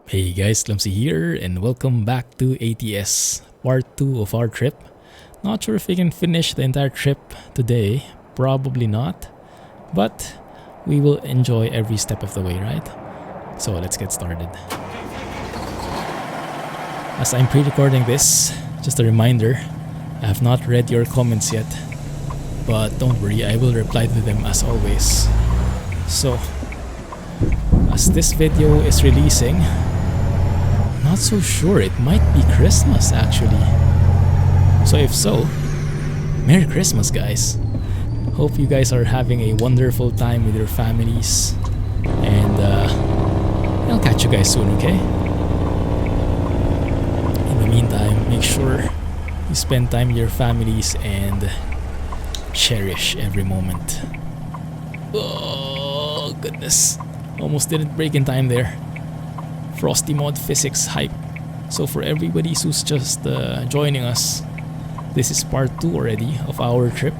Hey guys, Clumsy here and welcome back to ATS, part 2 of our trip. Not sure if we can finish the entire trip today, probably not, but we will enjoy every step of the way, right? So let's get started. As I'm pre-recording this, just a reminder, I have not read your comments yet, but don't worry, I will reply to them as always. So, as this video is releasing, not so sure, it might be Christmas actually. So if so, Merry Christmas guys. Hope you guys are having a wonderful time with your families. And I'll catch you guys soon, okay? In the meantime, make sure you spend time with your families and cherish every moment. Oh goodness, almost didn't break in time there. Frosty mod physics hype. So for everybody who's just joining us, this is part 2 already of our trip.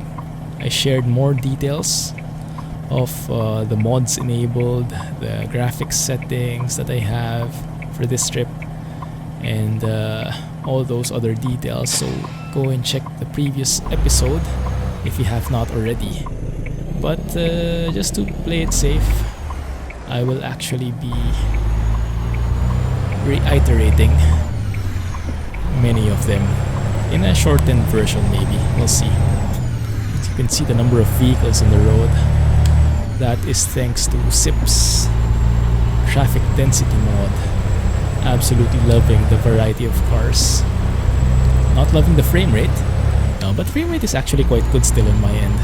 I shared more details of the mods enabled, the graphics settings that I have for this trip, and all those other details. So go and check the previous episode if you have not already. But just to play it safe, I will actually be reiterating many of them in a shortened version, maybe. We'll see. As you can see the number of vehicles on the road. That is thanks to SIP's traffic density mod. Absolutely loving the variety of cars. Not loving the frame rate. No, but frame rate is actually quite good still on my end.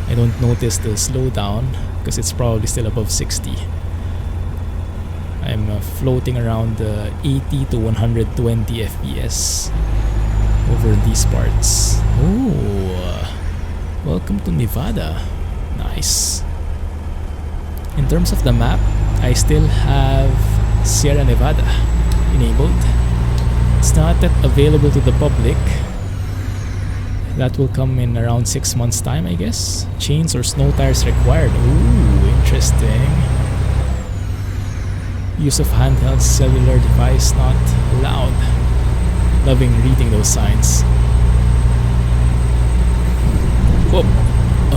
I don't notice the slowdown because it's probably still above 60. I'm floating around 80 to 120 FPS over these parts. Oh, welcome to Nevada. Nice. In terms of the map, I still have Sierra Nevada enabled. It's not yet available to the public. That will come in around 6 months' time, I guess. Chains or snow tires required. Ooh, interesting. Use of handheld cellular device not allowed. Loving reading those signs. Whoa.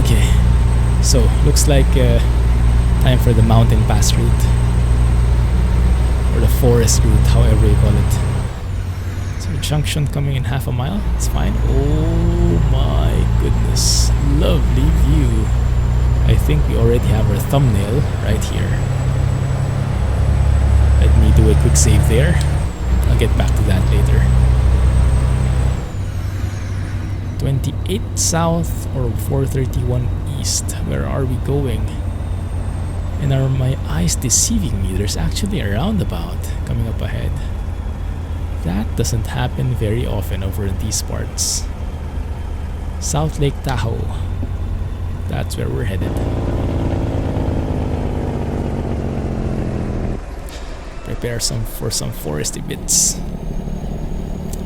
Okay. So, looks like time for the mountain pass route. Or the forest route, however you call it. So, junction coming in half a mile. It's fine. Oh my goodness. Lovely view. I think we already have our thumbnail right here. Let me do a quick save there. I'll get back to that later. 28 south or 431 east. Where are we going? And are my eyes deceiving me? There's actually a roundabout coming up ahead. That doesn't happen very often over in these parts. South Lake Tahoe. That's where we're headed. Prepare for some foresty bits.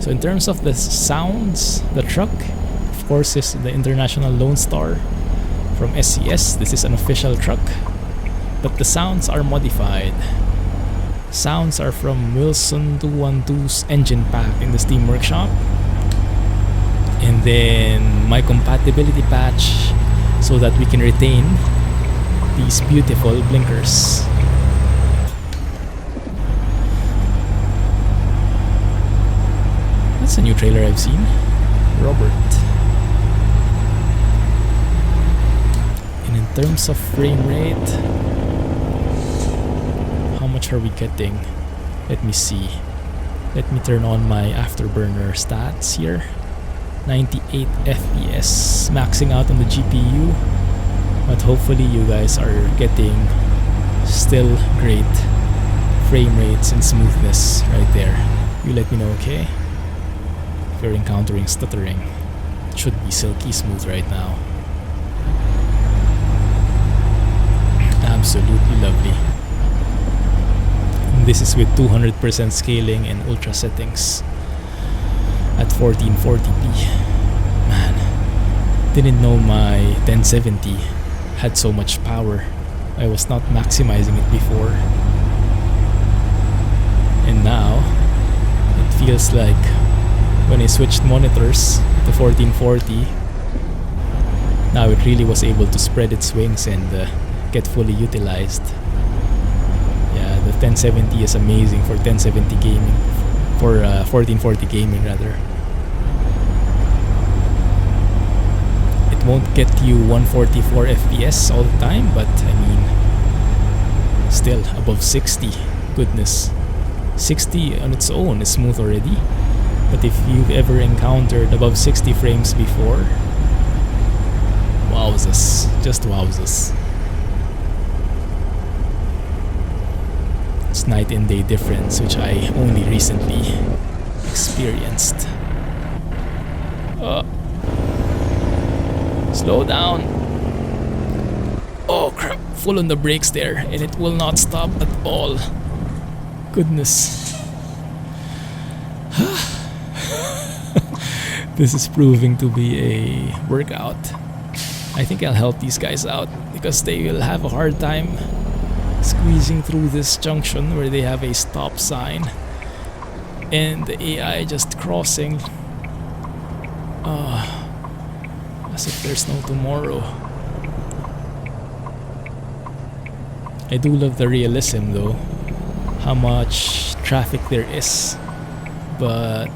So in terms of the sounds, the truck, of course, is the International Lone Star from SCS. This is an official truck, but the sounds are modified. Sounds are from Wilson 212's engine pack in the Steam Workshop, and then my compatibility patch so that we can retain these beautiful blinkers. That's a new trailer I've seen. Robert. And in terms of frame rate, how much are we getting? Let me see. Let me turn on my afterburner stats here. 98 FPS, maxing out on the GPU. But hopefully you guys are getting still great frame rates and smoothness right there. You let me know, okay? If you're encountering stuttering, it should be silky smooth right now. Absolutely lovely. And this is with 200% scaling and ultra settings at 1440p. Man, didn't know my 1070 had so much power. I was not maximizing it before. now. It feels like when I switched monitors to 1440, now it really was able to spread its wings and get fully utilized. Yeah, the 1070 is amazing for 1070 gaming, for 1440 gaming rather. It won't get you 144 FPS all the time, but I mean, still above 60. Goodness, 60 on its own is smooth already. But if you've ever encountered above 60 frames before, wowzers, just wowzers. It's night and day difference, which I only recently experienced. Slow down. Oh crap, full on the brakes there, and it will not stop at all. Goodness. This is proving to be a workout. I think I'll help these guys out because they will have a hard time squeezing through this junction where they have a stop sign and the AI just crossing as if there's no tomorrow. I do love the realism though, how much traffic there is, but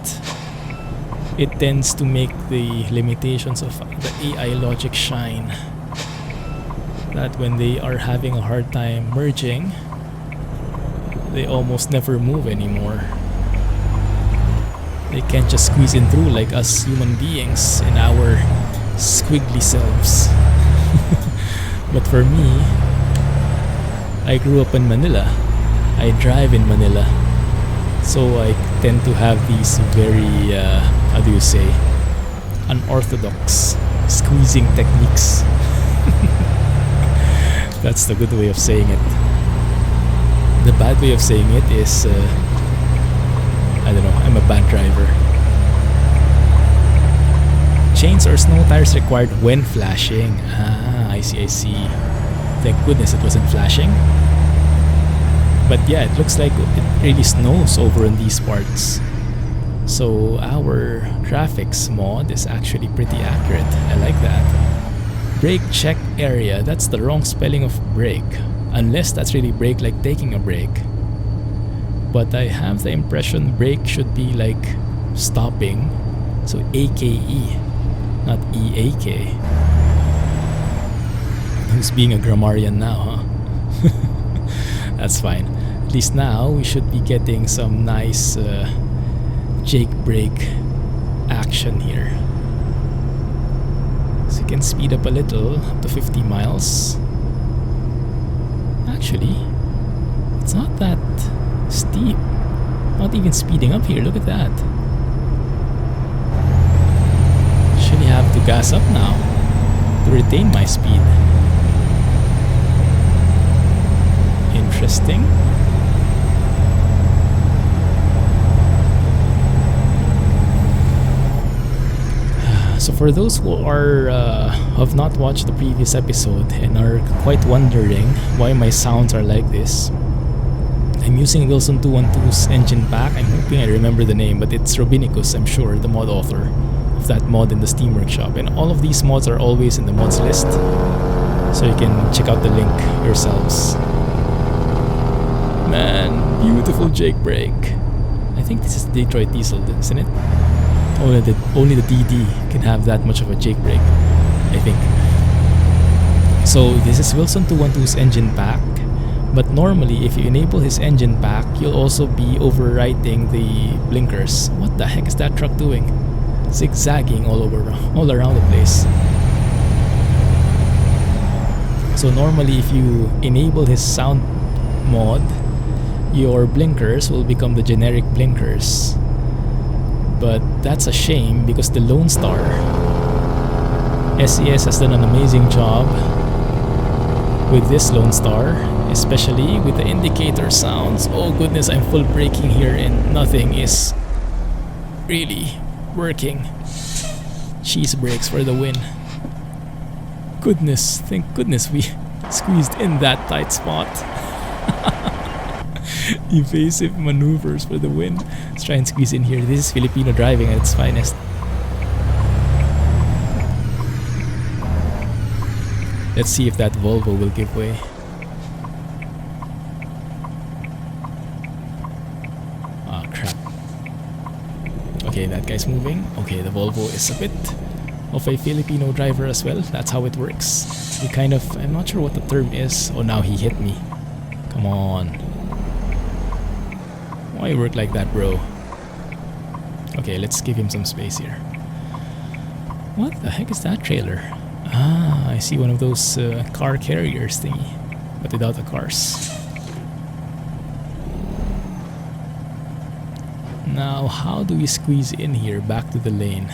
it tends to make the limitations of the AI logic shine. That when they are having a hard time merging, they almost never move anymore. They can't just squeeze in through like us human beings in our squiggly selves. But for me, I grew up in Manila. I drive in Manila. So I tend to have these very, how do you say, unorthodox squeezing techniques. That's the good way of saying it. The bad way of saying it is, I don't know, I'm a bad driver. Chains or snow tires required when flashing. Ah, I see. Thank goodness it wasn't flashing. But yeah, it looks like it really snows over in these parts. So our graphics mod is actually pretty accurate. I like that. Brake check area. That's the wrong spelling of brake. Unless that's really brake like taking a break. But I have the impression brake should be like stopping. So AKE, not EAK. Who's being a grammarian now, huh? That's fine. At least now we should be getting some nice jake brake action here. So you can speed up a little, up to 50 miles. Actually, it's not that steep. Not even speeding up here, look at that. Actually have to gas up now to retain my speed. Interesting. So for those who are have not watched the previous episode and are quite wondering why my sounds are like this, I'm using Wilson 212's engine pack. I'm hoping I remember the name, but it's Robinicus, I'm sure, the mod author of that mod in the Steam Workshop. And all of these mods are always in the mods list, so you can check out the link yourselves. Man, beautiful jake brake. I think this is Detroit Diesel, isn't it? Only the DD can have that much of a jake brake, I think. So this is Wilson 212's engine pack, but normally if you enable his engine pack, you'll also be overwriting the blinkers. What the heck is that truck doing? Zigzagging all around the place. So normally if you enable his sound mod, your blinkers will become the generic blinkers. But that's a shame because the Lone Star SCS has done an amazing job with this Lone Star, especially with the indicator sounds. Oh goodness, I'm full braking here and nothing is really working. Cheese brakes for the win. Goodness, thank goodness we squeezed in that tight spot. Evasive maneuvers for the win. Let's try and squeeze in here. This is Filipino driving at its finest. Let's see if that Volvo will give way. Ah, crap. Okay, that guy's moving. Okay, the Volvo is a bit of a Filipino driver as well. That's how it works. He kind of, I'm not sure what the term is. Oh, now he hit me. Come on. Why you work like that, bro? Okay, let's give him some space here. What the heck is that trailer? Ah, I see one of those car carriers thingy, but without the cars. Now, how do we squeeze in here back to the lane?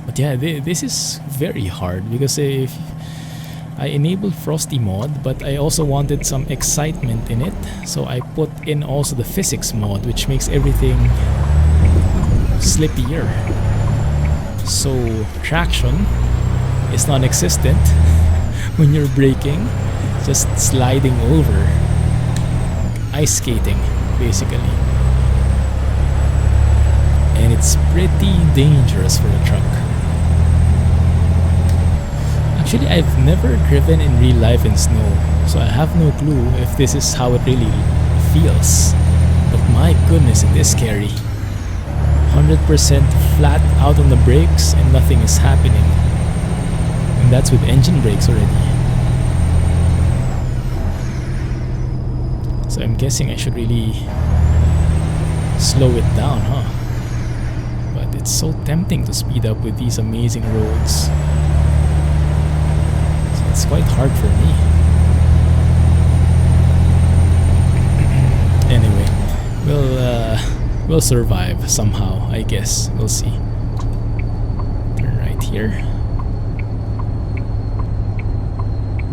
But yeah, this is very hard because if I enabled Frosty mod, but I also wanted some excitement in it, so I put in also the physics mod, which makes everything slippier. So traction is non-existent when you're braking, just sliding over, ice skating basically, and it's pretty dangerous for a truck. Actually, I've never driven in real life in snow, so I have no clue if this is how it really feels. But my goodness, it is scary. 100% flat out on the brakes and nothing is happening. And that's with engine brakes already. So I'm guessing I should really slow it down, huh? But it's so tempting to speed up with these amazing roads. It's quite hard for me. Anyway, we'll survive somehow, I guess. We'll see. Turn right here.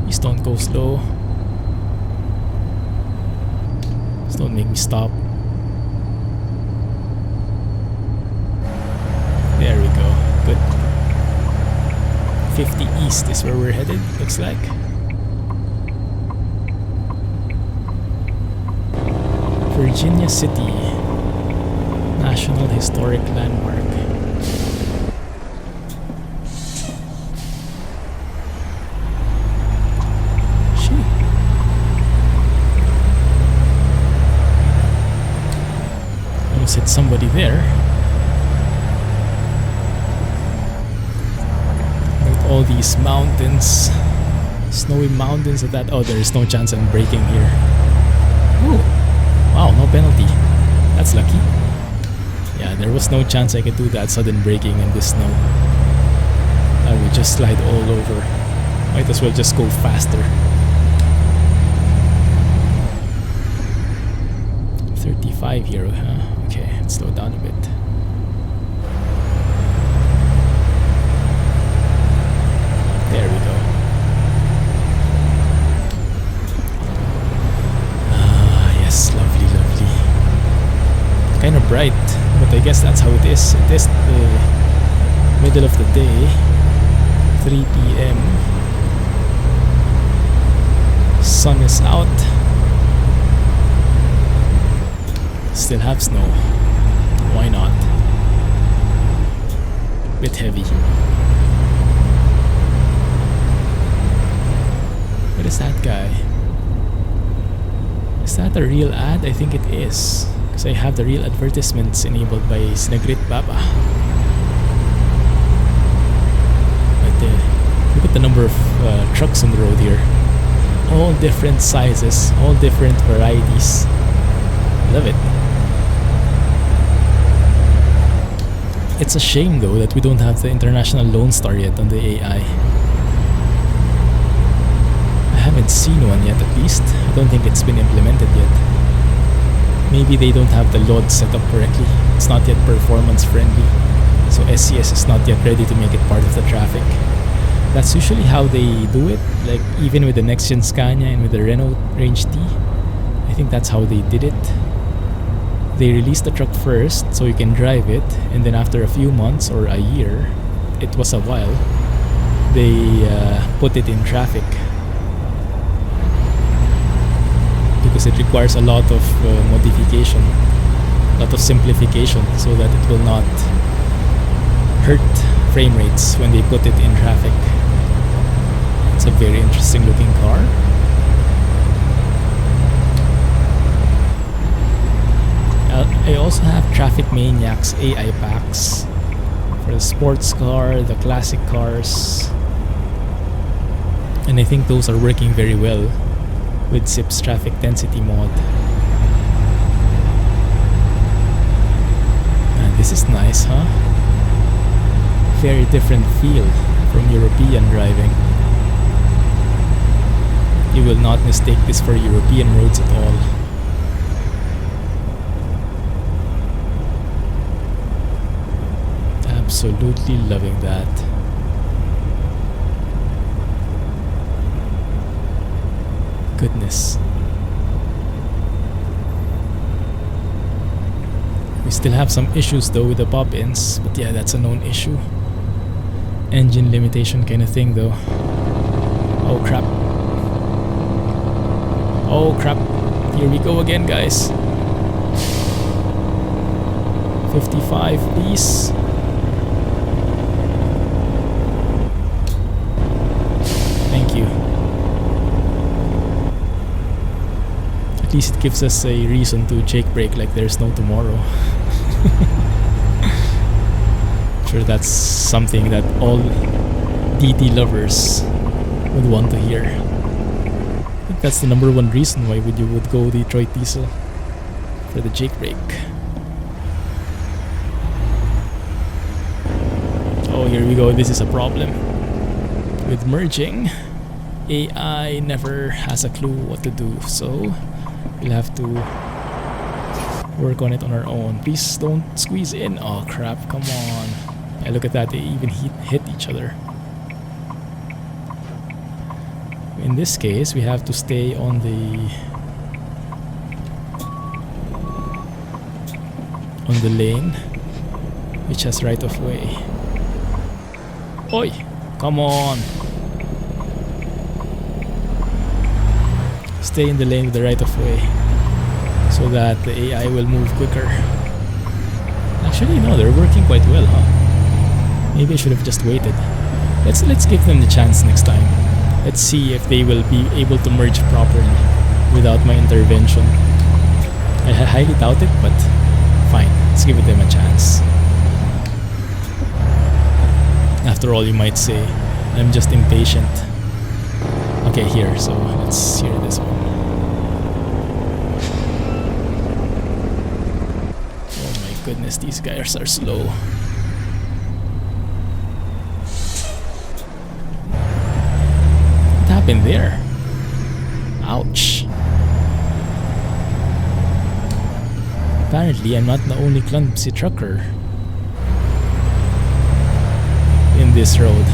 Please don't go slow. Just don't make me stop. There we go. Good. 50 east is where we're headed, looks like. Virginia City, National Historic Landmark. Shit. Almost hit somebody there. All these mountains, snowy mountains of that. Oh, there is no chance I'm braking here. Ooh. Wow, no penalty. That's lucky. Yeah, there was no chance I could do that sudden braking in this snow. I would just slide all over. Might as well just go faster. 35 here, huh? Okay, let's slow down a bit. There we go. Ah, yes, lovely, lovely. Kind of bright, but I guess that's how it is. It is the middle of the day, 3 p.m. Sun is out. Still have snow. Why not? Bit heavy. What is that guy? Is that a real ad? I think it is, because I have the real advertisements enabled by Sinagrit Baba. But look at the number of trucks on the road here. All different sizes, all different varieties. Love it. It's a shame though that we don't have the International Lone Star yet on the AI. I haven't seen one yet, at least. I don't think it's been implemented yet. Maybe they don't have the LOD set up correctly. It's not yet performance friendly. So SCS is not yet ready to make it part of the traffic. That's usually how they do it. Like even with the next gen Scania and with the Renault Range T. I think that's how they did it. They release the truck first so you can drive it, and then after a few months or a year, it was a while, they put it in traffic. because it requires a lot of modification, a lot of simplification, so that it will not hurt frame rates when they put it in traffic. It's a very interesting looking car. I also have Traffic Maniac's AI packs for the sports car, the classic cars, and I think those are working very well with SIP's traffic density mod. And this is nice, huh? Very different feel from European driving. You will not mistake this for European roads at all. Absolutely loving that. Goodness. We still have some issues though with the pop-ins, but yeah, that's a known issue. Engine limitation kind of thing though. Oh crap. Oh crap. Here we go again, guys. 55 please. Thank you. At least it gives us a reason to jake brake like there's no tomorrow. I'm sure that's something that all DD lovers would want to hear. I think that's the number one reason why you would go Detroit Diesel, for the jake brake. Oh, here we go. This is a problem. With merging, AI never has a clue what to do, so we'll have to work on it on our own. Please don't squeeze in. Oh crap, come on. Yeah, look at that, they even hit each other. In this case, we have to stay on the lane which has right of way. Oi! Come on! Stay in the lane with the right of way so that the AI will move quicker. Actually, no, they're working quite well, huh? Maybe I should have just waited. Let's give them the chance next time. Let's see if they will be able to merge properly without my intervention. I highly doubt it, but fine. Let's give them a chance. After all, you might say, I'm just impatient. Okay, here, so let's hear this one. Oh my goodness, these guys are slow. What happened there? Ouch. Apparently, I'm not the only clumsy trucker in this road.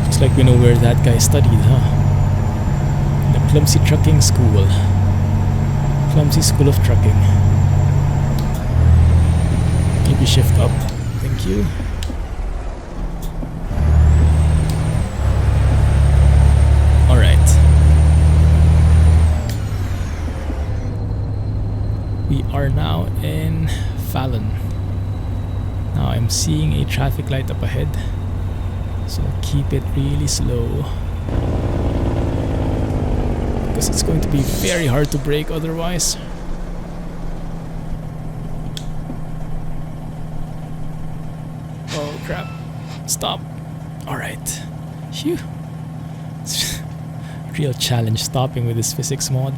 Looks like we know where that guy studied, huh? The Clumsy Trucking School. Clumsy School of Trucking. Maybe shift up. Thank you. Alright. We are now in Fallon. Now I'm seeing a traffic light up ahead, so keep it really slow because it's going to be very hard to brake otherwise. Oh crap, stop. Alright, phew. It's a real challenge stopping with this physics mod.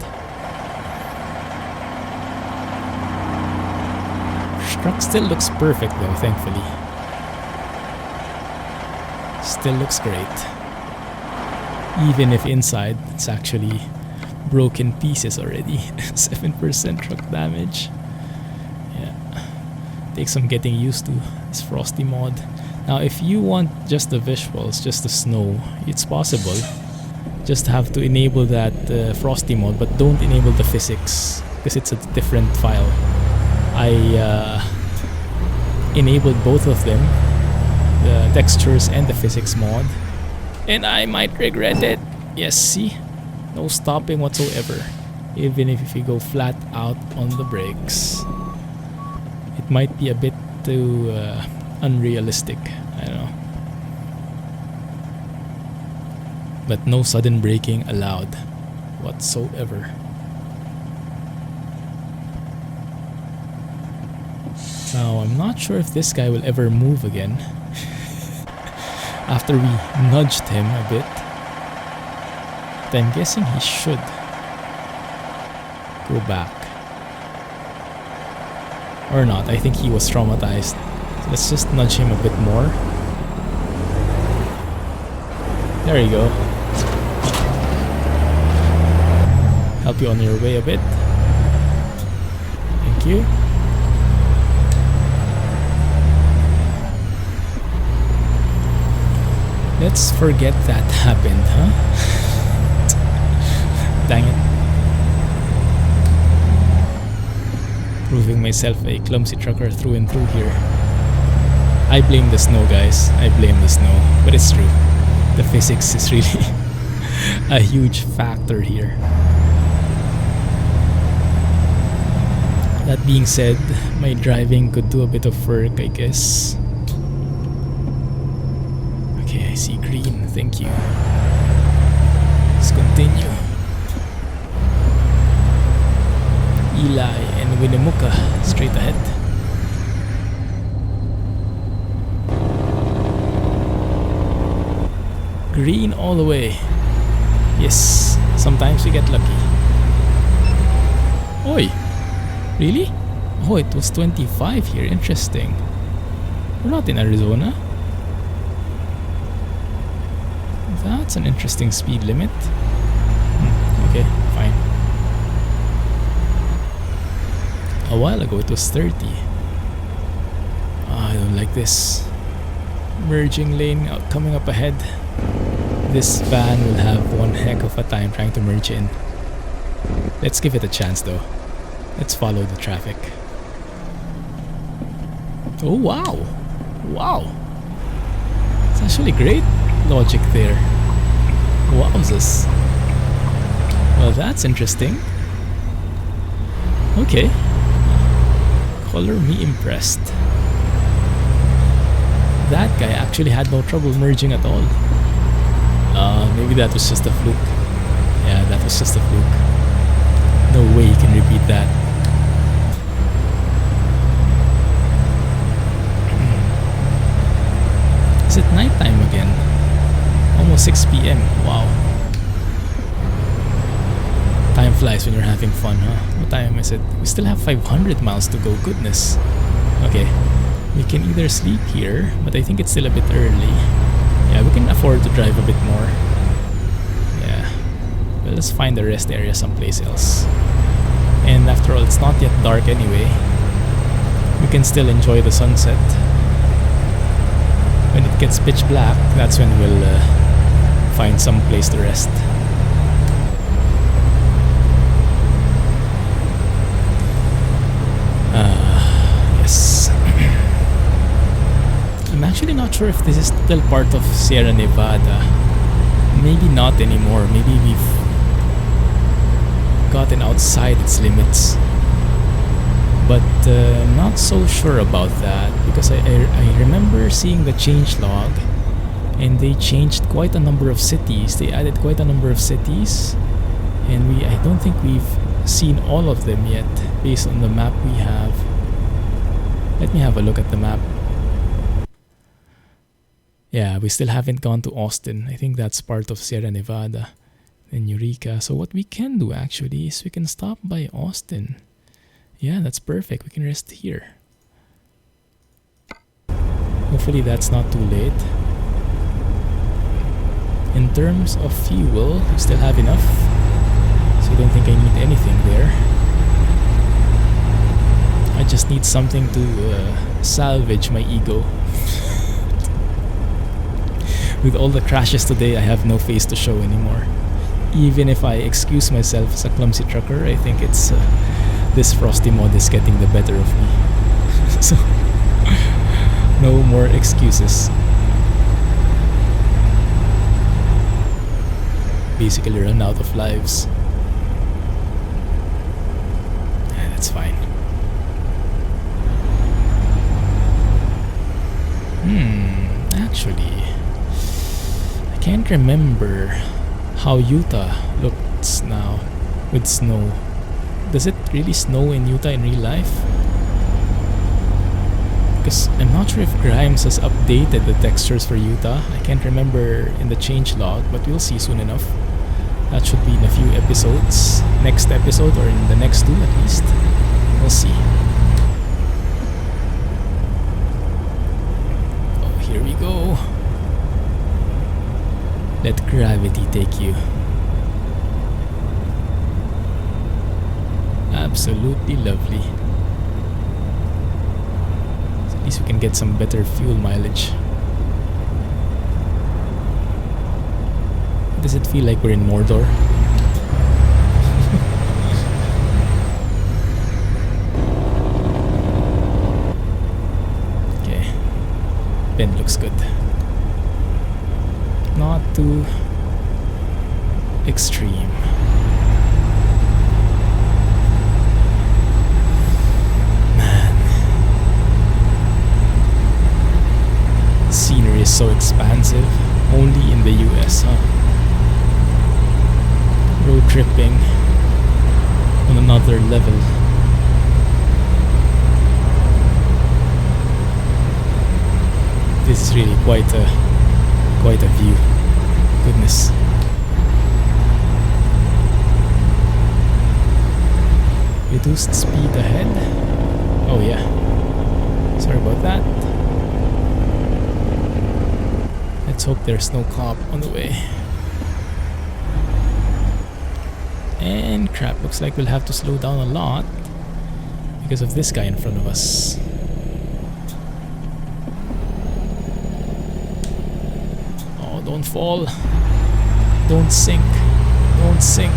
Truck still looks perfect though, thankfully. Still looks great. Even if inside it's actually broken pieces already. 7% truck damage. Yeah. Takes some getting used to this frosty mod. Now if you want just the visuals, just the snow, it's possible. Just have to enable that frosty mod, but don't enable the physics because it's a different file. I enabled both of them, the textures and the physics mod, And I might regret it. Yes, see? No stopping whatsoever. Even if you go flat out on the brakes. It might be a bit too unrealistic. I don't know. But no sudden braking allowed whatsoever. Now, I'm not sure if this guy will ever move again. After we nudged him a bit. But I'm guessing he should go back. Or not, I think he was traumatized. So let's just nudge him a bit more. There you go. Help you on your way a bit. Thank you. Let's forget that happened, huh? Dang it. Proving myself a clumsy trucker through and through here. I blame the snow, guys. I blame the snow. But it's true. The physics is really a huge factor here. That being said, my driving could do a bit of work, I guess. Okay, I see green. Thank you. Let's continue. Eli and Winnemucca straight ahead. Green all the way. Yes, sometimes we get lucky. Oi! Really? Oh, it was 25 here. Interesting. We're not in Arizona. That's an interesting speed limit. Okay, fine. A while ago it was 30. I don't like this. Merging lane coming up ahead. This van will have one heck of a time trying to merge in. Let's give it a chance though. Let's follow the traffic. Oh wow! Wow! It's actually great logic there. Wowzers. Well, that's interesting. Okay. Color me impressed. That guy actually had no trouble merging at all. Maybe that was just a fluke. Yeah, that was just a fluke. No way he can repeat that. Is it nighttime again? Almost 6 p.m. Wow. Time flies when you're having fun, huh? What time is it? We still have 500 miles to go. Goodness. Okay. We can either sleep here, but I think it's still a bit early. Yeah, we can afford to drive a bit more. Yeah. Well, let's find the rest area someplace else. And after all, it's not yet dark anyway. We can still enjoy the sunset. When it gets pitch black, that's when we'll find some place to rest. Yes. I'm actually not sure if this is still part of Sierra Nevada. Maybe not anymore. Maybe we've gotten outside its limits. But I'm not so sure about that because I remember seeing the changelog and they changed quite a number of cities. They added quite a number of cities and I don't think we've seen all of them yet based on the map we have. Let me have a look at the map. Yeah, we still haven't gone to Austin. I think that's part of Sierra Nevada and Eureka. So what we can do actually is we can stop by Austin. Yeah, that's perfect. We can rest here. Hopefully that's not too late. In terms of fuel, we still have enough. So I don't think I need anything there. I just need something to salvage my ego. With all the crashes today, I have no face to show anymore. Even if I excuse myself as a clumsy trucker, I think it's this frosty mod is getting the better of me. So, no more excuses. basically run out of lives. That's fine. Actually, I can't remember how Utah looks now with snow. Does it really snow in Utah in real life? Because I'm not sure if Grimes has updated the textures for Utah. I can't remember in the changelog, but we'll see soon enough. That should be in a few episodes. Next episode, or in the next two at least. We'll see. Oh, here we go. Let gravity take you. Absolutely lovely. So at least we can get some better fuel mileage. Does it feel like we're in Mordor? Okay. Bend looks good. Not too extreme. Scenery is so expansive. Only in the US, huh? Road tripping on another level. This is really quite a view. Goodness. Reduced speed ahead. Oh yeah. Sorry about that. Let's hope there's no cop on the way. And crap, looks like we'll have to slow down a lot because of this guy in front of us. Oh, don't fall. Don't sink. Don't sink.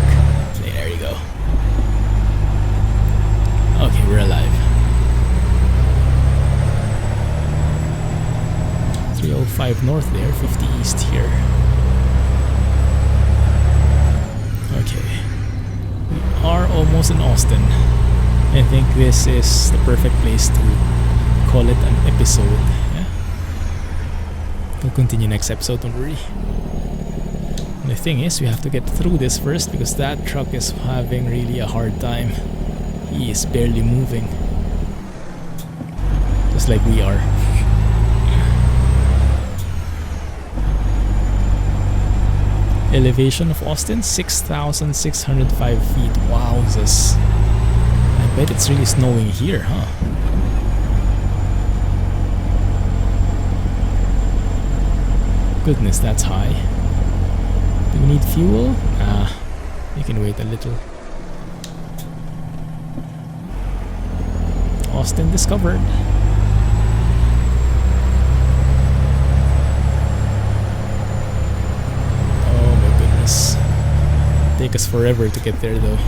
Okay, there you go. Okay, we're alive. 305 north there, 50 east here. Okay. We are almost in Austin. I think this is the perfect place to call it an episode. Yeah? We'll continue next episode, don't worry. And the thing is, we have to get through this first because that truck is having really a hard time. He is barely moving. Just like we are. Elevation of Austin, 6,605 feet. Wowzers. I bet it's really snowing here, huh? Goodness, that's high. Do we need fuel? We can wait a little. Austin discovered. Take us forever to get there though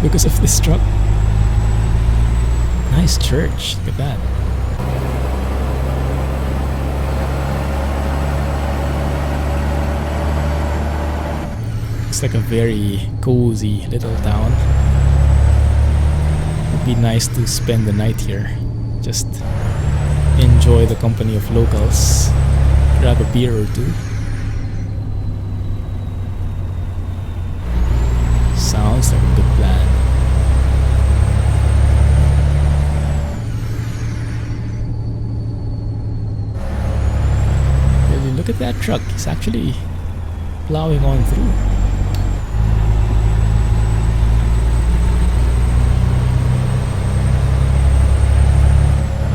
because of this truck. Nice church, look at that. Looks like a very cozy little town. It'd be nice to spend the night here. Just enjoy the company of locals. Grab a beer or two. Sounds like a good plan. Really, look at that truck. He's actually plowing on through.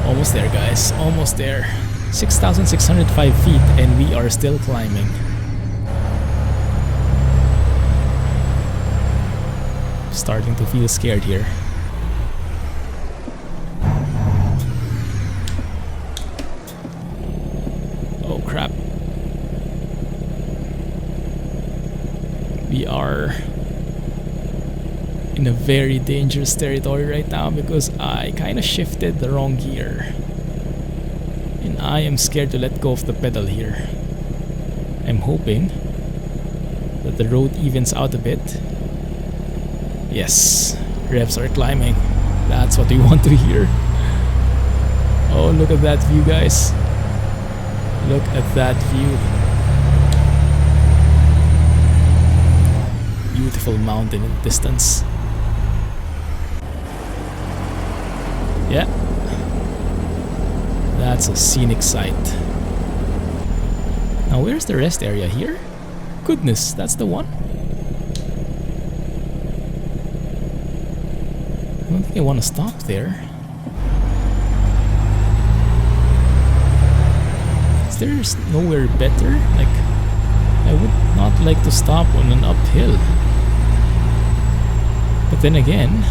Almost there, guys. Almost there. 6,605 feet and we are still climbing. Starting to feel scared here. Oh crap. We are in a very dangerous territory right now because I kind of shifted the wrong gear. And I am scared to let go of the pedal here. I'm hoping that the road evens out a bit. Yes, revs are climbing. That's what we want to hear. Oh, look at that view, guys. Look at that view. Beautiful mountain in the distance. Yeah, that's a scenic sight. Now where's the rest area here? Goodness, that's the one? I don't think I want to stop there. Is there nowhere better? Like, I would not like to stop on an uphill. But then again,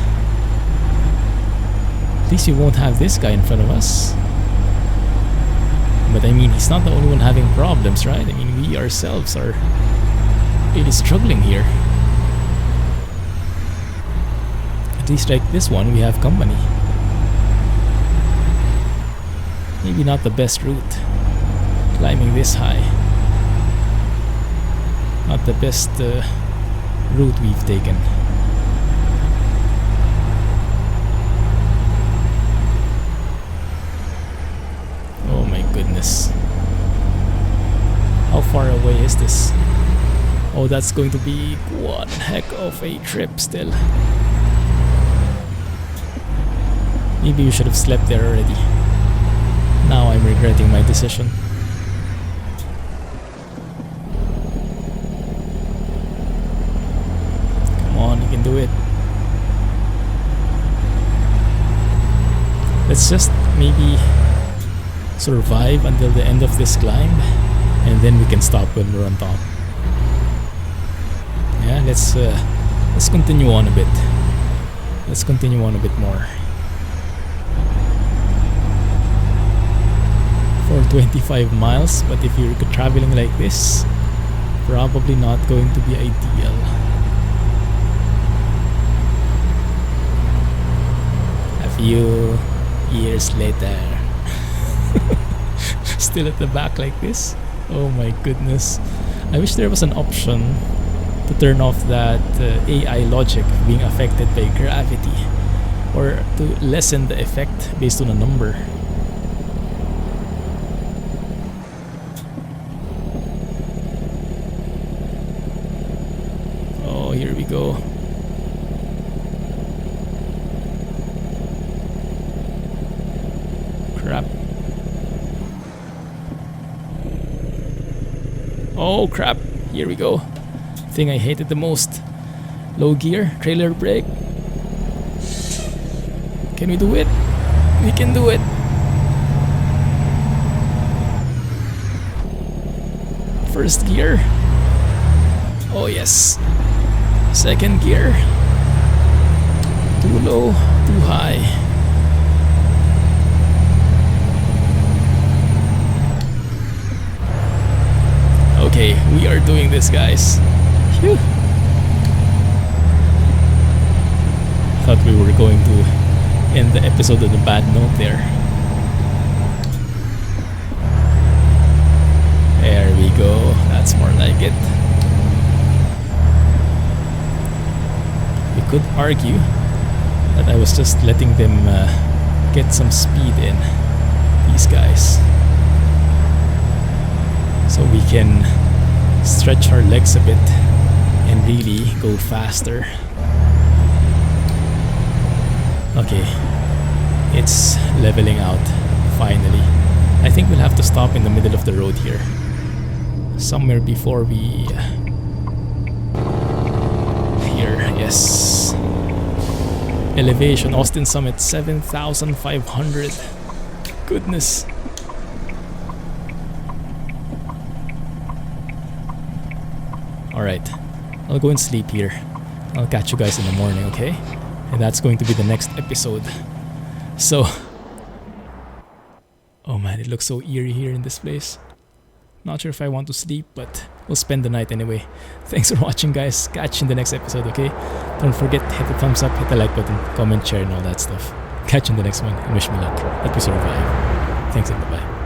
at least we won't have this guy in front of us. But I mean, he's not the only one having problems, right? I mean, we ourselves are really struggling here. At least like this one, we have company. Maybe not the best route, climbing this high. Not the best route we've taken. Oh my goodness. How far away is this? Oh, that's going to be one heck of a trip still. Maybe we should have slept there already. Now I'm regretting my decision. Come on, you can do it. Let's just maybe survive until the end of this climb, and then we can stop when we're on top. Yeah, let's continue on a bit. Let's continue on a bit more. For 25 miles, but if you're traveling like this, probably not going to be ideal. A few years later. Still at the back like this? Oh my goodness. I wish there was an option to turn off that AI logic being affected by gravity, or to lessen the effect based on a number. Oh, here we go. Crap. Oh crap, here we go. Thing I hated the most. Low gear, trailer brake. Can we do it? We can do it. First gear. Oh yes. Second gear. Too low, too high. Okay, we are doing this, guys. Phew. Thought we were going to end the episode on a bad note there. There we go. That's more like it. We could argue that I was just letting them get some speed in, these guys, so we can stretch our legs a bit and really go faster. Okay, it's leveling out finally. I think we'll have to stop in the middle of the road here, somewhere before we here. Yes, elevation Austin Summit 7,500. Goodness. Alright, I'll go and sleep here. I'll catch you guys in the morning, okay? And that's going to be the next episode. So, oh man, it looks so eerie here in this place. Not sure if I want to sleep, but we'll spend the night anyway. Thanks for watching, guys. Catch you in the next episode, okay? Don't forget, hit the thumbs up, hit the like button, comment, share, and all that stuff. Catch you in the next one, and wish me luck that we survive. Thanks and bye-bye.